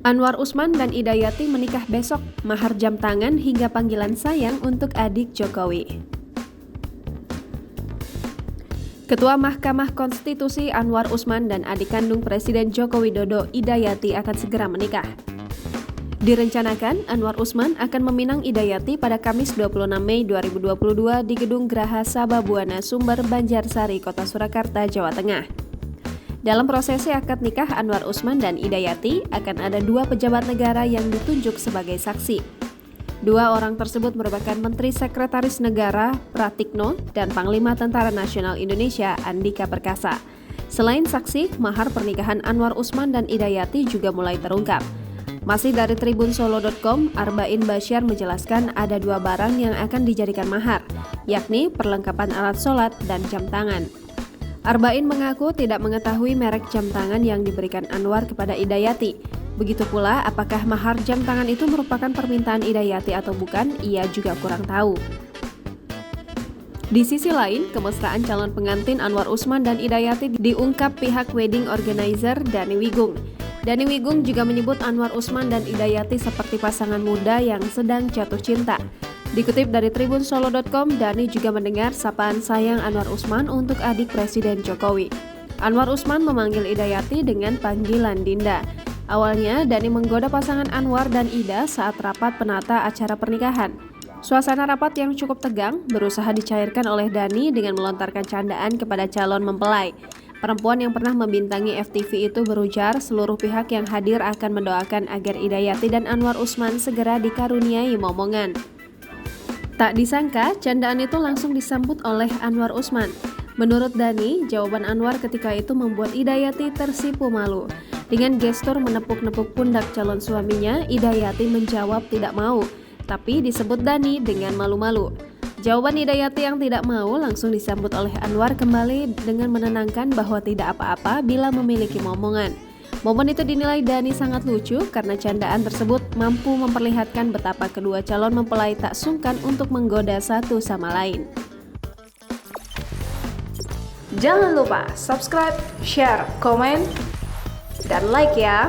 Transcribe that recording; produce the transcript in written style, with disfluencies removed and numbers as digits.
Anwar Usman dan Ida Yati menikah besok, mahar jam tangan hingga panggilan sayang untuk adik Jokowi. Ketua Mahkamah Konstitusi Anwar Usman dan adik kandung Presiden Joko Widodo Ida Yati akan segera menikah. Direncanakan, Anwar Usman akan meminang Ida Yati pada Kamis 26 Mei 2022 di Gedung Graha Sababwana Sumber, Banjarsari, Kota Surakarta, Jawa Tengah. Dalam prosesi akad nikah Anwar Usman dan Ida Yati akan ada 2 pejabat negara yang ditunjuk sebagai saksi. 2 orang tersebut merupakan Menteri Sekretaris Negara Pratikno dan Panglima Tentara Nasional Indonesia Andika Perkasa. Selain saksi, mahar pernikahan Anwar Usman dan Ida Yati juga mulai terungkap. Masih dari tribunsolo.com, Arbain Basyar menjelaskan ada 2 barang yang akan dijadikan mahar, yakni perlengkapan alat sholat dan jam tangan. Arbain mengaku tidak mengetahui merek jam tangan yang diberikan Anwar kepada Ida Yati. Begitu pula apakah mahar jam tangan itu merupakan permintaan Ida Yati atau bukan, ia juga kurang tahu. Di sisi lain, kemesraan calon pengantin Anwar Usman dan Ida Yati diungkap pihak wedding organizer Dani Wigung. Dani Wigung juga menyebut Anwar Usman dan Ida Yati seperti pasangan muda yang sedang jatuh cinta. Dikutip dari tribunsolo.com, Dani juga mendengar sapaan sayang Anwar Usman untuk adik Presiden Jokowi. Anwar Usman memanggil Ida Yati dengan panggilan Dinda. Awalnya, Dani menggoda pasangan Anwar dan Ida saat rapat penata acara pernikahan. Suasana rapat yang cukup tegang berusaha dicairkan oleh Dani dengan melontarkan candaan kepada calon mempelai. Perempuan yang pernah membintangi FTV itu berujar seluruh pihak yang hadir akan mendoakan agar Ida Yati dan Anwar Usman segera dikaruniai momongan. Tak disangka, candaan itu langsung disambut oleh Anwar Usman. Menurut Dani, jawaban Anwar ketika itu membuat Ida Yati tersipu malu. Dengan gestur menepuk-nepuk pundak calon suaminya, Ida Yati menjawab tidak mau, tapi disebut Dani dengan malu-malu. Jawaban Ida Yati yang tidak mau langsung disambut oleh Anwar kembali dengan menenangkan bahwa tidak apa-apa bila memiliki momongan. Momen itu dinilai Dani sangat lucu karena candaan tersebut mampu memperlihatkan betapa kedua calon mempelai tak sungkan untuk menggoda satu sama lain. Jangan lupa subscribe, share, komen, dan like ya!